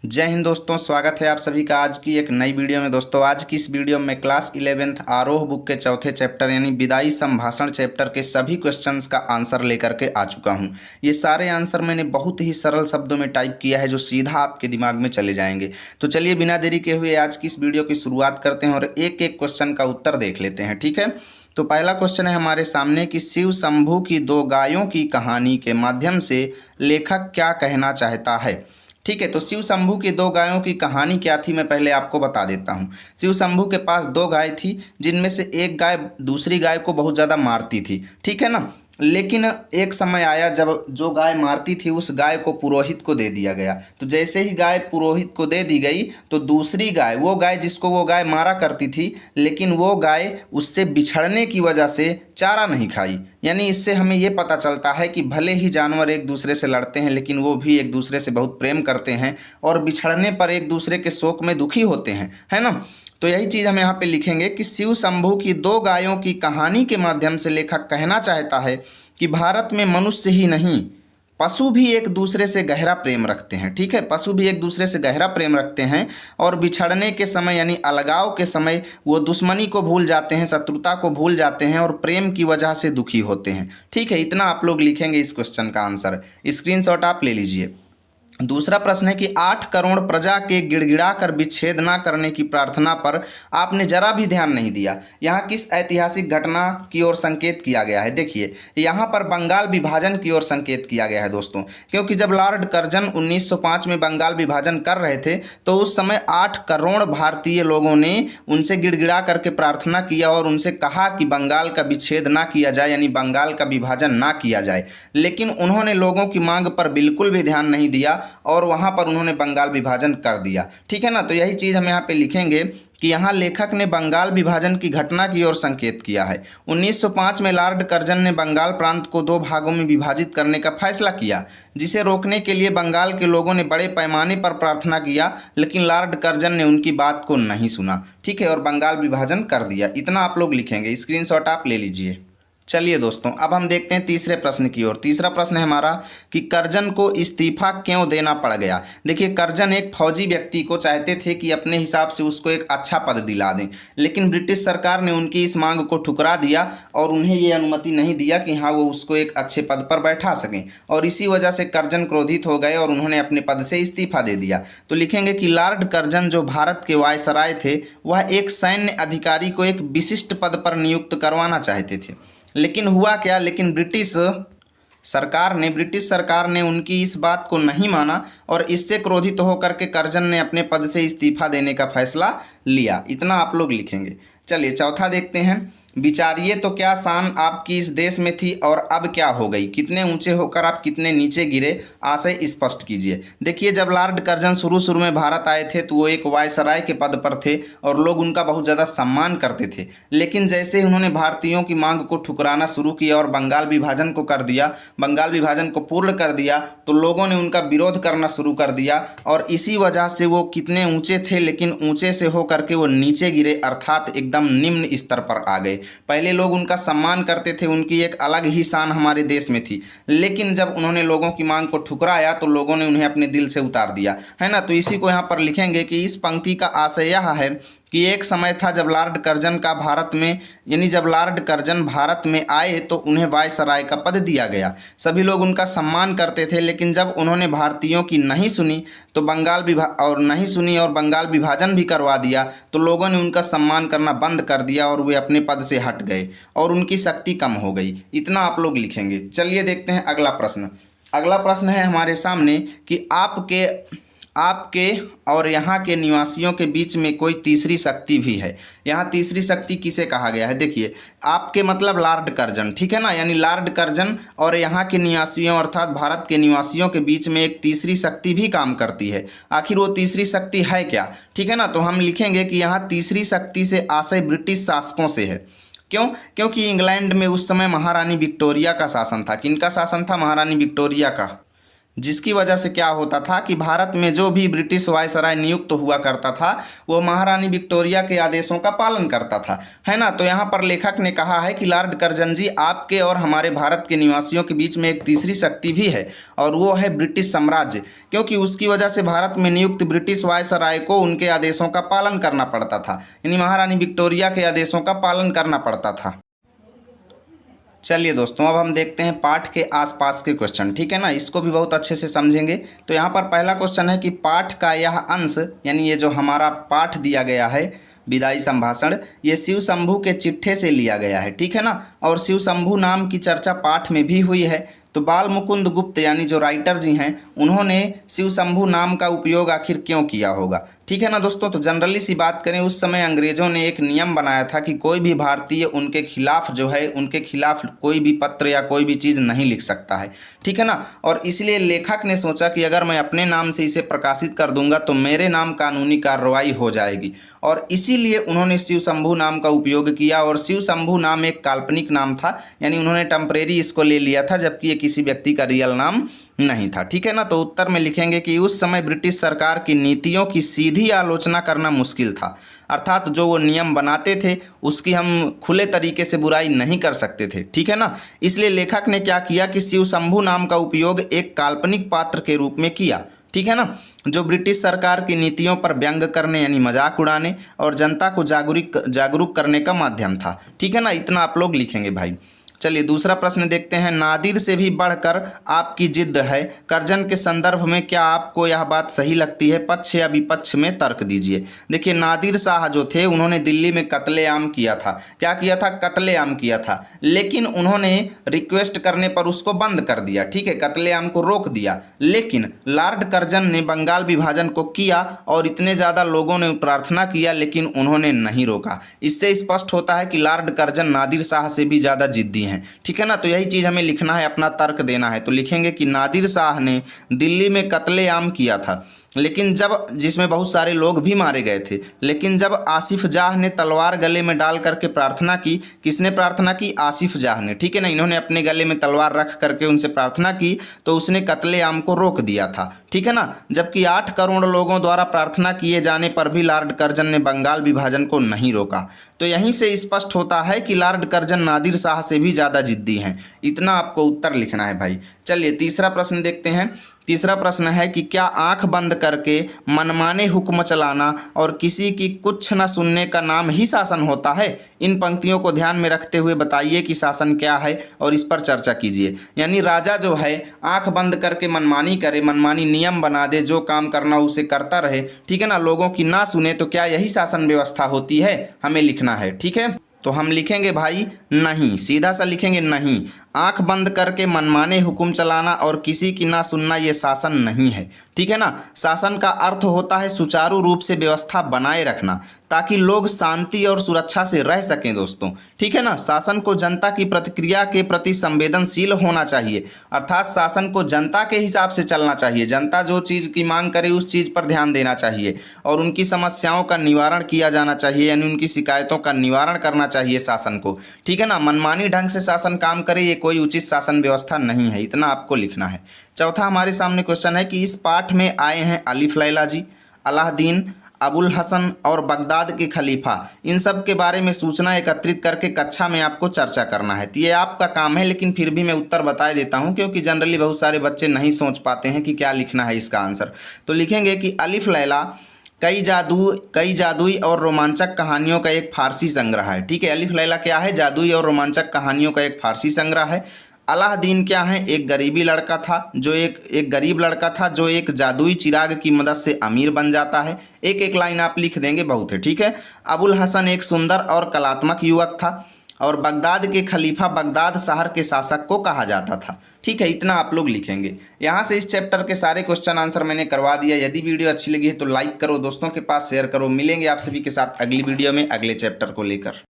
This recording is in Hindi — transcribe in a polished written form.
जय हिंद दोस्तों, स्वागत है आप सभी का आज की एक नई वीडियो में। दोस्तों आज की इस वीडियो में क्लास 11th आरोह बुक के चौथे चैप्टर यानी विदाई संभाषण चैप्टर के सभी क्वेश्चंस का आंसर लेकर के आ चुका हूं। ये सारे आंसर मैंने बहुत ही सरल शब्दों में टाइप किया है जो सीधा आपके दिमाग में चले जाएंगे। तो चलिए बिना देरी के हुए आज की इस वीडियो की शुरुआत करते हैं और एक एक क्वेश्चन का उत्तर देख लेते हैं। ठीक है, तो पहला क्वेश्चन है हमारे सामने कि शिव शंभू की दो गायों की कहानी के माध्यम से लेखक क्या कहना चाहता है। ठीक है, तो शिव शंभू की दो गायों की कहानी क्या थी मैं पहले आपको बता देता हूँ। शिव शंभू के पास दो गाय थी जिनमें से एक गाय दूसरी गाय को बहुत ज़्यादा मारती थी। ठीक है ना, लेकिन एक समय आया जब जो गाय मारती थी उस गाय को पुरोहित को दे दिया गया। तो जैसे ही गाय पुरोहित को दे दी गई तो दूसरी गाय, वो गाय जिसको वो गाय मारा करती थी, लेकिन वो गाय उससे बिछड़ने की वजह से चारा नहीं खाई। यानी इससे हमें ये पता चलता है कि भले ही जानवर एक दूसरे से लड़ते हैं लेकिन वो भी एक दूसरे से बहुत प्रेम करते हैं और बिछड़ने पर एक दूसरे के शोक में दुखी होते हैं, है ना। तो यही चीज़ हम यहाँ पे लिखेंगे कि शिव शंभू की दो गायों की कहानी के माध्यम से लेखक कहना चाहता है कि भारत में मनुष्य ही नहीं, पशु भी एक दूसरे से गहरा प्रेम रखते हैं। ठीक है, पशु भी एक दूसरे से गहरा प्रेम रखते हैं और बिछड़ने के समय यानी अलगाव के समय वो दुश्मनी को भूल जाते हैं, शत्रुता को भूल जाते हैं और प्रेम की वजह से दुखी होते हैं। ठीक है, इतना आप लोग लिखेंगे इस क्वेश्चन का आंसर। स्क्रीनशॉट आप ले लीजिए। दूसरा प्रश्न है कि 8 करोड़ प्रजा के गिड़गिड़ा कर विच्छेद न करने की प्रार्थना पर आपने जरा भी ध्यान नहीं दिया। यहाँ किस ऐतिहासिक घटना की ओर संकेत किया गया है। देखिए यहाँ पर बंगाल विभाजन की ओर संकेत किया गया है दोस्तों, क्योंकि जब लॉर्ड कर्जन 1905 में बंगाल विभाजन कर रहे थे तो उस समय 8 करोड़ भारतीय लोगों ने उनसे गिड़गिड़ा करके प्रार्थना किया और उनसे कहा कि बंगाल का विच्छेद ना किया जाए, यानी बंगाल का विभाजन ना किया जाए। लेकिन उन्होंने लोगों की मांग पर बिल्कुल भी ध्यान नहीं दिया और वहां पर उन्होंने बंगाल विभाजन कर दिया। ठीक है ना, तो यही चीज़ हम यहाँ पे लिखेंगे कि यहाँ लेखक ने बंगाल विभाजन की घटना की ओर संकेत किया है। 1905 में लॉर्ड कर्जन ने बंगाल प्रांत को दो भागों में विभाजित करने का फैसला किया, जिसे रोकने के लिए बंगाल के लोगों ने बड़े पैमाने पर प्रार्थना किया, लेकिन लॉर्ड कर्जन ने उनकी बात को नहीं सुना। ठीक है, और बंगाल विभाजन कर दिया। इतना आप लोग लिखेंगे, स्क्रीनशॉट आप ले लीजिए। चलिए दोस्तों अब हम देखते हैं तीसरे प्रश्न की ओर। तीसरा प्रश्न है हमारा कि कर्जन को इस्तीफा क्यों देना पड़ गया। देखिए कर्जन एक फौजी व्यक्ति को चाहते थे कि अपने हिसाब से उसको एक अच्छा पद दिला दें, लेकिन ब्रिटिश सरकार ने उनकी इस मांग को ठुकरा दिया और उन्हें ये अनुमति नहीं दिया कि हाँ वो उसको एक अच्छे पद पर बैठा सकें, और इसी वजह से कर्जन क्रोधित हो गए और उन्होंने अपने पद से इस्तीफा दे दिया। तो लिखेंगे कि लॉर्ड कर्जन जो भारत के वायसराय थे वह एक सैन्य अधिकारी को एक विशिष्ट पद पर नियुक्त करवाना चाहते थे, लेकिन हुआ क्या, लेकिन ब्रिटिश सरकार ने उनकी इस बात को नहीं माना और इससे क्रोधित होकर के कर्जन ने अपने पद से इस्तीफा देने का फैसला लिया। इतना आप लोग लिखेंगे। चलिए चौथा देखते हैं। विचारिए तो क्या शान आपकी इस देश में थी और अब क्या हो गई, कितने ऊंचे होकर आप कितने नीचे गिरे, आशय स्पष्ट कीजिए। देखिए जब लॉर्ड कर्जन शुरू में भारत आए थे तो वो एक वायसराय के पद पर थे और लोग उनका बहुत ज़्यादा सम्मान करते थे, लेकिन जैसे ही उन्होंने भारतीयों की मांग को ठुकराना शुरू किया और बंगाल विभाजन को कर दिया, बंगाल विभाजन को पूर्ण कर दिया, तो लोगों ने उनका विरोध करना शुरू कर दिया और इसी वजह से वो कितने ऊंचे थे लेकिन ऊंचे से होकर के वो नीचे गिरे, अर्थात एकदम निम्न स्तर पर आ गए। पहले लोग उनका सम्मान करते थे, उनकी एक अलग ही शान हमारे देश में थी, लेकिन जब उन्होंने लोगों की मांग को ठुकराया तो लोगों ने उन्हें अपने दिल से उतार दिया, है ना। तो इसी को यहाँ पर लिखेंगे कि इस पंक्ति का आशय यह है कि एक समय था जब लॉर्ड कर्जन का भारत में यानी जब लॉर्ड कर्जन भारत में आए तो उन्हें वायसराय का पद दिया गया। सभी लोग उनका सम्मान करते थे, लेकिन जब उन्होंने भारतीयों की नहीं सुनी तो बंगाल विभाजन भी करवा दिया तो लोगों ने उनका सम्मान करना बंद कर दिया और वे अपने पद से हट गए और उनकी शक्ति कम हो गई। इतना आप लोग लिखेंगे। चलिए देखते हैं अगला प्रश्न। अगला प्रश्न है हमारे सामने कि आपके और यहाँ के निवासियों के बीच में कोई तीसरी शक्ति भी है। यहाँ तीसरी शक्ति किसे कहा गया है। देखिए आपके मतलब लॉर्ड कर्जन, ठीक है ना, यानी लॉर्ड कर्जन और यहाँ के निवासियों अर्थात भारत के निवासियों के बीच में एक तीसरी शक्ति भी काम करती है। आखिर वो तीसरी शक्ति है क्या, ठीक है ना। तो हम लिखेंगे कि यहाँ तीसरी शक्ति से आशय ब्रिटिश शासकों से है। क्यों, क्योंकि इंग्लैंड में उस समय महारानी विक्टोरिया का शासन था। किनका शासन था, महारानी विक्टोरिया का। जिसकी वजह से क्या होता था कि भारत में जो भी ब्रिटिश वायसराय नियुक्त हुआ करता था वो महारानी विक्टोरिया के आदेशों का पालन करता था, है ना। तो यहाँ पर लेखक ने कहा है कि लॉर्ड कर्जन जी, आपके और हमारे भारत के निवासियों के बीच में एक तीसरी शक्ति भी है और वो है ब्रिटिश साम्राज्य, क्योंकि उसकी वजह से भारत में नियुक्त ब्रिटिश वायसराय को उनके आदेशों का पालन करना पड़ता था, यानी महारानी विक्टोरिया के आदेशों का पालन करना पड़ता था। चलिए दोस्तों, अब हम देखते हैं पाठ के आसपास के क्वेश्चन, ठीक है ना। इसको भी बहुत अच्छे से समझेंगे। तो यहाँ पर पहला क्वेश्चन है कि पाठ का यह अंश, यानी ये जो हमारा पाठ दिया गया है विदाई संभाषण, ये शिव शंभू के चिट्ठे से लिया गया है, ठीक है ना। और शिव शंभू नाम की चर्चा पाठ में भी हुई है। तो बाल मुकुंद गुप्त यानी जो राइटर जी हैं, उन्होंने शिव शंभू नाम का उपयोग आखिर क्यों किया होगा, ठीक है ना दोस्तों। तो जनरली सी बात करें, उस समय अंग्रेजों ने एक नियम बनाया था कि कोई भी भारतीय उनके खिलाफ जो है, उनके खिलाफ कोई भी पत्र या कोई भी चीज़ नहीं लिख सकता है, ठीक है ना। और इसलिए लेखक ने सोचा कि अगर मैं अपने नाम से इसे प्रकाशित कर दूंगा तो मेरे नाम कानूनी कार्रवाई हो जाएगी, और इसीलिए उन्होंने शिव शंभू नाम का उपयोग किया। और शिव शंभू नाम एक काल्पनिक नाम था, यानी उन्होंने टेम्परेरी इसको ले लिया था, जबकि ये किसी व्यक्ति का रियल नाम नहीं था, ठीक है ना। तो उत्तर में लिखेंगे कि उस समय ब्रिटिश सरकार की नीतियों की सीधी आलोचना करना मुश्किल था, अर्थात जो वो नियम बनाते थे उसकी हम खुले तरीके से बुराई नहीं कर सकते थे, ठीक है ना। इसलिए लेखक ने क्या किया कि शिव शंभू नाम का उपयोग एक काल्पनिक पात्र के रूप में किया, ठीक है ना, जो ब्रिटिश सरकार की नीतियों पर व्यंग करने यानी मजाक उड़ाने और जनता को जागरूक करने का माध्यम था, ठीक है ना। इतना आप लोग लिखेंगे भाई। चलिए दूसरा प्रश्न देखते हैं। नादिर से भी बढ़कर आपकी जिद है, कर्जन के संदर्भ में क्या आपको यह बात सही लगती है? पक्ष या विपक्ष में तर्क दीजिए। देखिए, नादिर शाह जो थे उन्होंने दिल्ली में कत्लेआम किया था। क्या किया था? कत्लेआम किया था, लेकिन उन्होंने रिक्वेस्ट करने पर उसको बंद कर दिया, ठीक है, कत्लेआम को रोक दिया। लेकिन लॉर्ड कर्जन ने बंगाल विभाजन को किया और इतने ज़्यादा लोगों ने प्रार्थना किया, लेकिन उन्होंने नहीं रोका। इससे स्पष्ट होता है कि लॉर्ड कर्जन नादिर शाह से भी ज़्यादा जिद्दी, ठीक है ना। तो यही चीज़ हमें लिखना है, अपना तर्क देना है। तो लिखेंगे कि नादिर शाह ने दिल्ली में कत्लेआम किया था, लेकिन जब, जिसमें बहुत सारे लोग भी मारे गए थे, लेकिन जब आसिफ जाह ने तलवार गले में डाल करके प्रार्थना की, किसने प्रार्थना की? आसिफ जाह ने, ठीक है ना। इन्होंने अपने गले में तलवार रख करके उनसे प्रार्थना की तो उसने कत्लेआम को रोक दिया था, ठीक है ना। जबकि 8 करोड़ लोगों द्वारा प्रार्थना किए जाने पर भी लॉर्ड कर्जन ने बंगाल विभाजन को नहीं रोका। तो यहीं से स्पष्ट होता है कि लॉर्ड कर्जन नादिर शाह से भी ज़्यादा जिद्दी हैं। इतना आपको उत्तर लिखना है भाई। चलिए तीसरा प्रश्न देखते हैं। तीसरा प्रश्न है कि क्या आंख बंद करके मनमाने हुक्म चलाना और किसी की कुछ न सुनने का नाम ही शासन होता है? इन पंक्तियों को ध्यान में रखते हुए बताइए कि शासन क्या है और इस पर चर्चा कीजिए। यानी राजा जो है आंख बंद करके मनमानी करे, मनमानी नियम बना दे, जो काम करना उसे करता रहे, ठीक है ना, लोगों की ना सुने, तो क्या यही शासन व्यवस्था होती है? हमें लिखना है, ठीक है। तो हम लिखेंगे भाई नहीं, सीधा सा लिखेंगे नहीं। आंख बंद करके मनमाने हुक्म चलाना और किसी की ना सुनना ये शासन नहीं है, ठीक है ना। शासन का अर्थ होता है सुचारू रूप से व्यवस्था बनाए रखना ताकि लोग शांति और सुरक्षा से रह सकें दोस्तों, ठीक है ना। शासन को जनता की प्रतिक्रिया के प्रति संवेदनशील होना चाहिए, अर्थात शासन को जनता के हिसाब से चलना चाहिए। जनता जो चीज़ की मांग करे उस चीज़ पर ध्यान देना चाहिए और उनकी समस्याओं का निवारण किया जाना चाहिए, यानी उनकी शिकायतों का निवारण करना चाहिए शासन को, ठीक है ना। मनमानी ढंग से शासन काम करे ये कोई उचित शासन व्यवस्था नहीं है, इतना आपको लिखना है। चौथा हमारे सामने क्वेश्चन है कि इस पाठ में आए हैं अलिफ लैला जी, अलाउद्दीन, अबुल हसन और बगदाद के खलीफा, इन सब के बारे में सूचना एकत्रित करके कक्षा में आपको चर्चा करना है। तो ये आपका काम है, लेकिन फिर भी मैं उत्तर बता देता हूँ क्योंकि जनरली बहुत सारे बच्चे नहीं सोच पाते हैं कि क्या लिखना है इसका आंसर। तो लिखेंगे कि अलिफ लैला कई जादुई और रोमांचक कहानियों का एक फारसी संग्रह है, ठीक है। अलिफ लैला क्या है? जादुई और रोमांचक कहानियों का एक फारसी संग्रह है। अलाउद्दीन क्या है? एक गरीब लड़का था जो एक जादुई चिराग की मदद से अमीर बन जाता है। एक एक लाइन आप लिख देंगे, बहुत है, ठीक है। अबुल हसन एक सुंदर और कलात्मक युवक था और बगदाद के खलीफा बगदाद शहर के शासक को कहा जाता था, ठीक है। इतना आप लोग लिखेंगे। यहाँ से इस चैप्टर के सारे क्वेश्चन आंसर मैंने करवा दिया। यदि वीडियो अच्छी लगी है तो लाइक करो, दोस्तों के पास शेयर करो। मिलेंगे आप सभी के साथ अगली वीडियो में अगले चैप्टर को लेकर।